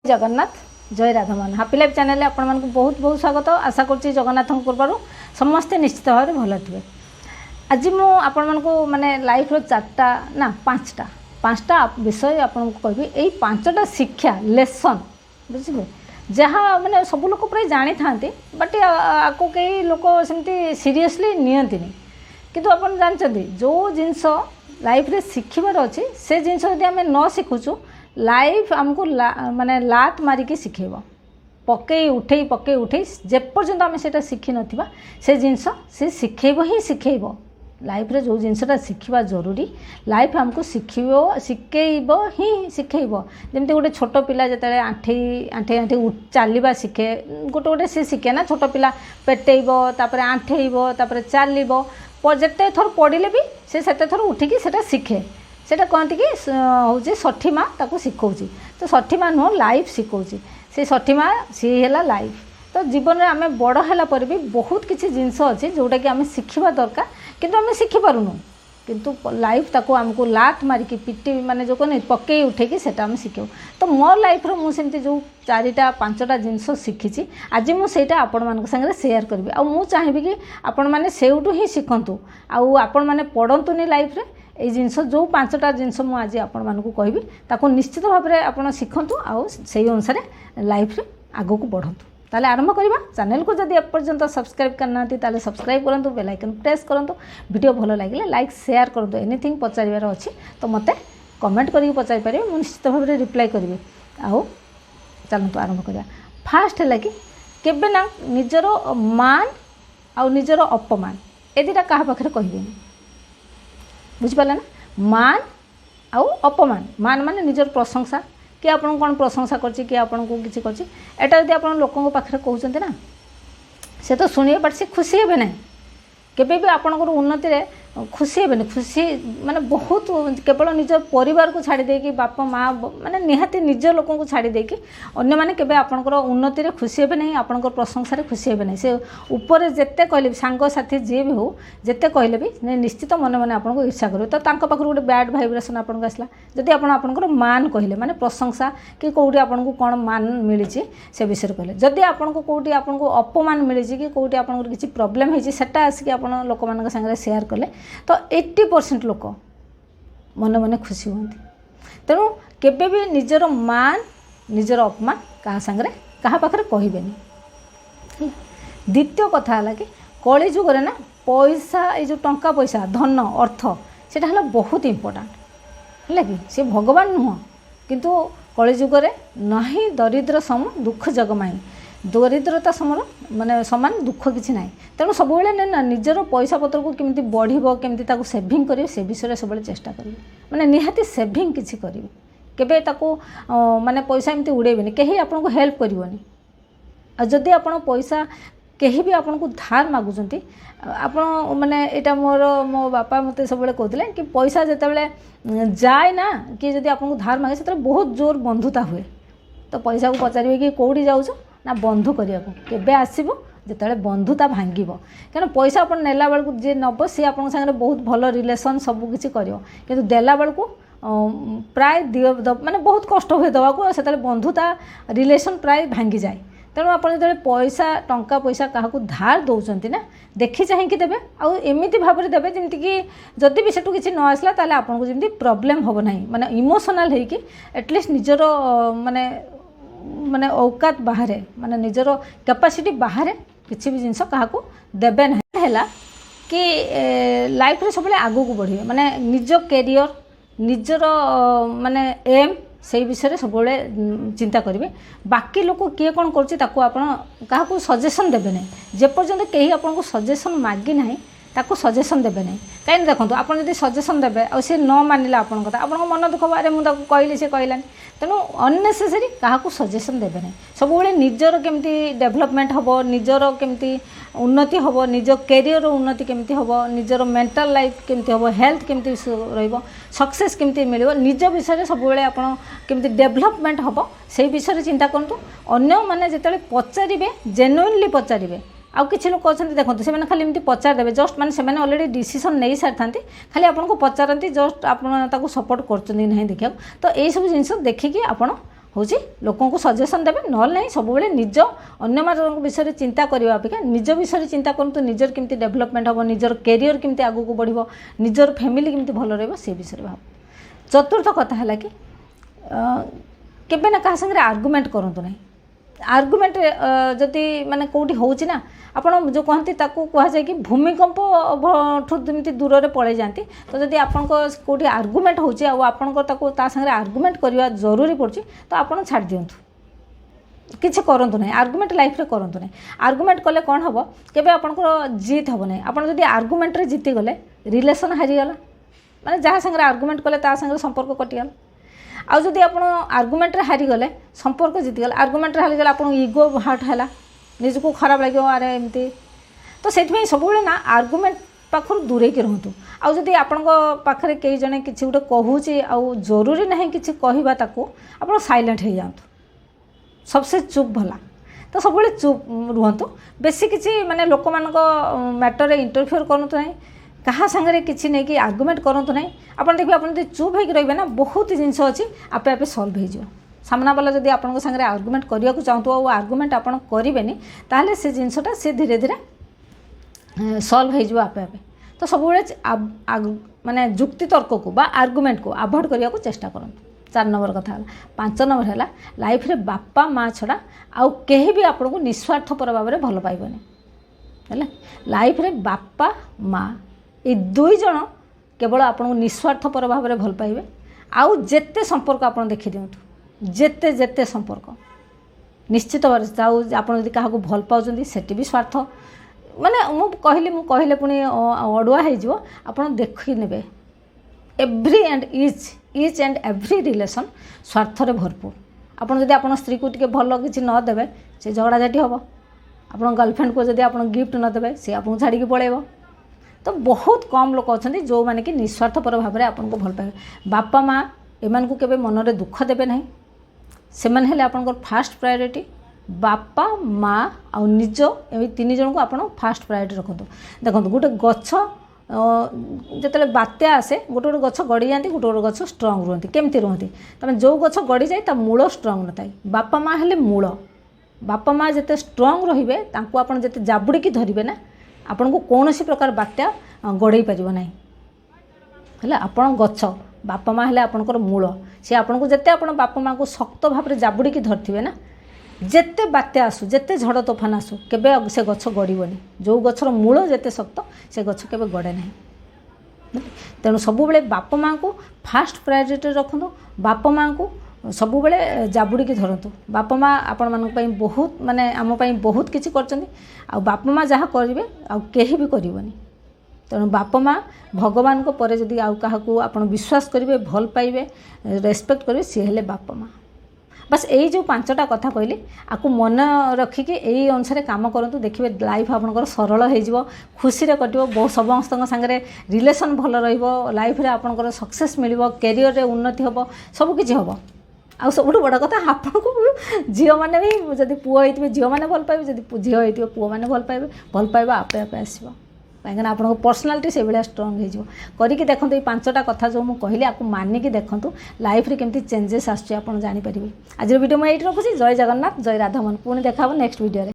जगन्नाथ जय Radhamohan happy life channel आपण मानक बहुत बहुत स्वागत आशा करुच्ची जगन्नाथ कृपार समस्ते निश्चित भाव भल थे। आज मु आपण मानक माने लाइफ रो चारटा ना पांचटा विषय आपन को कहबी। एई पांचटा शिक्षा लेसन बुझिले जहाँ माने सब लोक प्राय जानी थांती बट आको कई लोक सेमती सीरियसली नियंतिनी किंतु आपण जानचंदी जो जिंस लाइफ रे शिखिबार अछि से जिंस यदि आमे न शिखुचु लाइफ आमको माने लात मारिकी शिखेब पकई उठे जेपर्यंत आम से शिखी नथिबा से जिनस से शिखेब ही शिखेब। लाइफ रे जो जिनसटा शिखिबा जरूरी लाइफ आमको शिखेब ही शिखेब। जमती गोटे छोट पिला जतले आंठे चलवा शिखे गोटे से शिखे ना छोट पिला पेटेब तापर आंठेब तापर चलिब जेते थर पड़े भी से थर उठिकी सेटा शिखे सेटा कहती कि हूँ षठी माँ ताको शिखौची तो षठी माँ नुह लाइफ शिखौची से षठी माँ सी है लाइफ। तो जीवन में आम बड़ है पर भी बहुत किसी जिनस अच्छे जोटा कि आम शिखा दरकार किंतु आम शिखिपारूनु किंतु लाइफ ताको आमको लात मारिकी पिटी माने जो कहने पकई उठेकी सेटा आम शिखु। तो मो लाइफ रो मुझे जो चारिटा पांचटा जिनस शिखी आज मुझे आपण मान सागर सेयार करी आ मु चाहिए कि आपण मैंने सेउटू ही शिखतु आपण मैंने पढ़तुनि लाइफ रे ये जिनस जो पांचटा जिनस मुझे आज आपण मानकु कहबी ताको निश्चित भाव में आपण शिखतु आउ से अनुसार लाइफ रे आगो को बढ़तु। ताले आरंभ करवा चैनल को जदि एपर्यंत सब्सक्राइब करना ताले सब्सक्राइब करंतु बेल आइकन प्रेस करंतु वीडियो भलो लागिले लाइक शेयर करंतु एनीथिंग पचारिबार अछि तो मते कमेंट करिक पचारि पारे मु निश्चित भाव में रिप्लाई करबी। आउ चलंतु आरंभ करवा। फास्ट है कि केबे ना निजरो मान आउ निजरो अपमान ए दुटा कहा पाखरे कहबेनी बुझिपाला ना। मान आउ अपमान मान माने निजर प्रशंसा कि आपन कौन प्रशंसा करछि कि आपन को किछि करछि एटा यदि आपन लोकन पाखरे कहउछन्ते ना से तो सुनिए बट से खुशी हेबे नै केबे भी आपन को उन्नति रे खुशी हेबे नै। खुशी माने बहुत केवल निज परिवार को छाड़ी दे कि बापा माँ माने निहाती निज लोकन को छाड़ी दे कि अन्य माने केबे आपन को उन्नति रे खुशी हेबे नै आपन को प्रशंसा रे खुशी हेबे नै। से ऊपर जेते कहले सांग साथी जे भी हो जेते कहले भी निश्चित मन मन आपन को ईर्ष्या करिवे। तो तांको पाखर गोटे बैड वाइब्रेशन आपन को आसला जदि आपन आपन को मान कहले माने प्रशंसा कि कोउटी आपन को कोन मान मिलिछि से विषय कहले जदि आपन को कोउटी आपन को अपमान मिलिछि कि कोउटी आपन को किछि प्रॉब्लम हेछि सेटा आसी आपन लोक मान संगे शेयर कले तो 80% लोक मन मन खुशी होती। तेणु केबे भी निजर मान निजर अपमान क्या सांगे क्या पाखे कहबेनी। द्वितीय कथा है कि कली जुगरे ना पैसा ये जो टंका पैसा धन अर्थ सेटा है बहुत इम्पोर्टाट है कि सी भगवान नुह किंतु कली जुगरे नहीं दरिद्र सम दुख जगमाई दरिद्रता समर माने समान दुख किसी ना। तेणु सब ना निजर पैसा पत्र को केमती बढ़िबो केमती ताको सेविंग करिवे से विषय सब चेष्टा करिवे माने निहाती सेविंग किसी करिवे केबे ताको माने पैसा एमती उड़ेबेनी केही आपन को हेल्प करिवोनी। आ जदि आपन पैसा केही भी आपन को धार मागुचंती आपन माने एटा मो बापा मते सब कहते कि पैसा जेतेबेले जाए ना कि जदि आपन को धार मागे सेते बहुत जोर बंधुता हुए। तो पैसा को पचारिवे कि कोडी जाउछ ना बंधु करिया केबे आसीबो जेतेबेले बंधुता भांगिबो कारण पैसा आपन नेला बेलू जे नब सी आपन संगे बहुत भल रिलेशन सब किछि करियो किंतु देला बेलू प्राय माने बहुत कष्ट हुए दवा को से बंधुता रिलेशन प्राय भांगी जाए। तेणु आप जो पैसा टंका पैसा क्या धार दौरान ना देखी चाहिए देवे आमती भाव में देवे जमीक जदि भी सेठू किसी न आसला ताले आपन को जमी प्रॉब्लम हम ना माने इमोशनल है कि एटलिस्ट निजर माने माने औकात बाहर माने निजर कैपेसिटी बाहर किसी भी जिनस क्या देवे ना है कि लाइफ रे सब आगू को बढ़े माने निज कैरियर निजर माने एम से विषय सब चिंता करेंगे। बाकी लोक किए कौन कर सजेसन देवे ना जेपर्यंत कहीं आपको सजेसन मागी ना ताको सजेसन देवे ना कहीं देखो आप सजेसन देवे आ सी न मानिला आपन कथा आपन मन दुख अरे मुझे कहली सी कहलानी। तेणु अननेसेसरी क्या सजेसन देवे ना सब निजर केमती डेभलपमेंट हम निजर केमती उन्नति हम निज कैरियर उन्नति केमती हम निजर मेंटल लाइफ केमती हम हेल्थ केमती सक्सेस केमती मिल निज विषय सब केमती डेभलपमेंट हम से विषय चिंता करूँ। अन्य मैंने जिते पचारे जेन्युइनली पचारे आउ किसी लोक अच्छा देखो से खाली एमती पचार देवे जस्ट माने से ऑलरेडी डिसीजन नहीं सारी था खाली आपको पचारती जस्ट आप सपोर्ट कर देखा। तो यही सब जिन देखिकी आप ହେଉଛି ଲୋକଙ୍କୁ ସଜେସନ୍ ଦେବେ, ନହେଲେ ନାହିଁ ସବୁବେଳେ ନିଜ ଅନ୍ୟମାନଙ୍କ ବିଷୟରେ ଚିନ୍ତା କରିବା ଅପେକ୍ଷା ନିଜ ବିଷୟରେ ଚିନ୍ତା କରନ୍ତୁ। ନିଜର କେମିତି ଡେଭଲପମେଣ୍ଟ ହେବ, ନିଜର କ୍ୟାରିୟର କେମିତି ଆଗକୁ ବଢ଼ିବ, ନିଜର ଫ୍ୟାମିଲି କେମିତି ଭଲ ରହିବ ସେ ବିଷୟରେ ଭାବ। ଚତୁର୍ଥ କଥା ହେଲା କି କେବେ ନା କାହା ସାଙ୍ଗରେ ଆର୍ଗୁମେଣ୍ଟ କରନ୍ତୁ ନାହିଁ। ଆର୍ଗୁମେଣ୍ଟ ଯଦି ମାନେ କେଉଁଠି ହେଉଛି ନା, ଆପଣ ଯେଉଁ କହନ୍ତି ତାକୁ କୁହାଯାଏ କି ଭୂମିକମ୍ପ ଠୁ ଯେମିତି ଦୂରରେ ପଳେଇ ଯାଆନ୍ତି। ତ ଯଦି ଆପଣଙ୍କ କେଉଁଠି ଆର୍ଗୁମେଣ୍ଟ ହେଉଛି ଆଉ ଆପଣଙ୍କ ତାକୁ ତା ସାଙ୍ଗରେ ଆର୍ଗୁମେଣ୍ଟ କରିବା ଜରୁରୀ ପଡ଼ୁଛି ତ ଆପଣ ଛାଡ଼ି ଦିଅନ୍ତୁ, କିଛି କରନ୍ତୁ ନାହିଁ। ଆର୍ଗୁମେଣ୍ଟ ଲାଇଫ୍ରେ କରନ୍ତୁ ନାହିଁ। ଆର୍ଗୁମେଣ୍ଟ କଲେ କ'ଣ ହେବ, କେବେ ଆପଣଙ୍କର ଜିତ୍ ହେବ ନାହିଁ। ଆପଣ ଯଦି ଆର୍ଗୁମେଣ୍ଟରେ ଜିତିଗଲେ ରିଲେସନ୍ ହାରିଗଲା, ମାନେ ଯାହା ସାଙ୍ଗରେ ଆର୍ଗୁମେଣ୍ଟ କଲେ ତା ସାଙ୍ଗରେ ସମ୍ପର୍କ କଟିଗଲା। ଆଉ ଯଦି ଆପଣ ଆର୍ଗୁମେଣ୍ଟରେ ହାରିଗଲେ ସମ୍ପର୍କ ଜିତିଗଲେ, ଆର୍ଗୁମେଣ୍ଟରେ ହାରିଗଲେ ଆପଣଙ୍କୁ ଇଗୋ ହର୍ଟ ହେଲା, ନିଜକୁ ଖରାପ ଲାଗିବ, ଆରେ ଏମିତି। ତ ସେଥିପାଇଁ ସବୁବେଳେ ନା ଆର୍ଗୁମେଣ୍ଟ ପାଖରୁ ଦୂରେଇକି ରୁହନ୍ତୁ। ଆଉ ଯଦି ଆପଣଙ୍କ ପାଖରେ କେହି ଜଣେ କିଛି ଗୋଟେ କହୁଛି ଆଉ ଜରୁରୀ ନାହିଁ କିଛି କହିବା, ତାକୁ ଆପଣ ସାଇଲେଣ୍ଟ ହେଇଯାଆନ୍ତୁ। सबसे चुप भला। तो सब चुप रुहतु, बेसी किसी माने लोक मानक मैटर इंटरफेयर करूँ ना, क्या सांगे किसी नहीं कि आर्गुमेंट करूँ ना। आप देखिए आप चुप होकर रही ना, बहुत जिनस अच्छी आपे आपे सल्व हो। सामना वाला जब आप सागर आर्गुमेंट करने को चाहूँ और आर्गुमेंट आप करेंगे ताहले से जिनसटा से धीरे धीरे सल्व हो आपे आपे। तो सब माने जुक्ति तर्क को बा आर्गुमेंट को अवॉइड करने को चेष्टा करूँ। 4 नंबर कथा। 5 नंबर है लाइफ रे बापा माँ छड़ा आउ कहीं भी आपन को निस्वार्थपर भाव में भल पाइबनी है। लाइफ रे बापा माँ ये 2 जन केवल आपन को निस्वार्थपर भाव में भल पाइबे। आउ जेते संपर्क आप देखी दिंतु, जेते जेते संपर्क निश्चित भाव आप क्या भल पाँच सेठी भी स्वार्थ माने कहले पुणी अड़ुआ हो आप देखी ने। Every and each and every relation स्वार्थरे भरपूर। आपड़ जब आप स्त्री को टे भल किसी नदेवे से झगड़ाझाटी हम। आप गर्लफ्रेंड को जब आप गिफ्ट नदेवे सी आपको छाड़ी पड़ेब। तो बहुत कम लोग अच्छा जो मैंने कि निस्वार्थपर भाव में आपको भल पाए। बापा माँ एमान को केबे मनरे दुख देवे ना, से मैंने आपंकर फास्ट प्रायोरिटी। बापा माँ आ निज ए 3 जन को आप फास्ट प्रायोरिटी रखु। देखो गोटे गछ जिते बात्या आसे गोटे गोटे गछ गड़ी जाती, गोटे गोटे गछ स्ट्रंग रुहति। केमती रुहति तमें जो गछ गड़ी जाए ता मूल स्ट्रंग न थाए। बापा माँ हेले मूल। बापा माँ जिते स्ट्रंग रहिबे तांको आपण जिते जाबुड़ी धरिबे ना, आपण को कौनसी प्रकार बात्या गड़े पारिबो नाही। हेले आपण गछ बापा माँ हेले आपणकर मूल। से आपण को जिते आपण बापा माँ को शक्त भाव में जाबुड़ी धरथिबे ना, जेते बात्या आसू जेते झड़ तोफान आसू केबे से गछ गड़बनी। जो गछर मूल जेते शक्त से गछ केबे गड़े ना। तेणु सब बेले बापा माँ को फास्ट प्रायोरिटी रखु। बापा माँ को सब बेले जाबुड़ी धरतु। बापा माँ आपण मानक बहुत माने आम बहुत किसी कर। बापा माँ जहाँ करेंगे आउ कहीं भी करबनी। तेणु बापा माँ भगवान को परे जदि आउ क्या आप विश्वास करेंगे, भल पाइबे, रेस्पेक्ट करेंगे, सी हेले बापा माँ। बस यही जो 5टा कथा कहली आपको मन रखिकी यही अनुसार काम करूँ। देखिए लाइफ आपंकर सरल हो, खुशी कटो, बहुत समस्त सागरे रिलेशन भल लाइफ रे आपंकर सक्सेस मिल, कैरियर रे उन्नति हम, सबकि हम। आ सब बड़ कथा आपन को झील मैंने भी जब पुओ होते झील मैंने भल पाइबे, जब झील होते पुओ मैंने भल पाइबे। भल पाइबा आपे आपे आसो कहीं आपको पर्सनालीटी से भाया स्ट्रंग हो। करके देखो ये 5टा कथा जो मुझे कहली आपको मानिकी देखूँ लाइफ रे केमती चेंजेस आसुच्ची आप जानीपारे। आज वीडियो मुझे ये रखुच्छी। जय जगन्नाथ, जय राधामोहन। पुणी देखा नेक्स्ट वीडियो।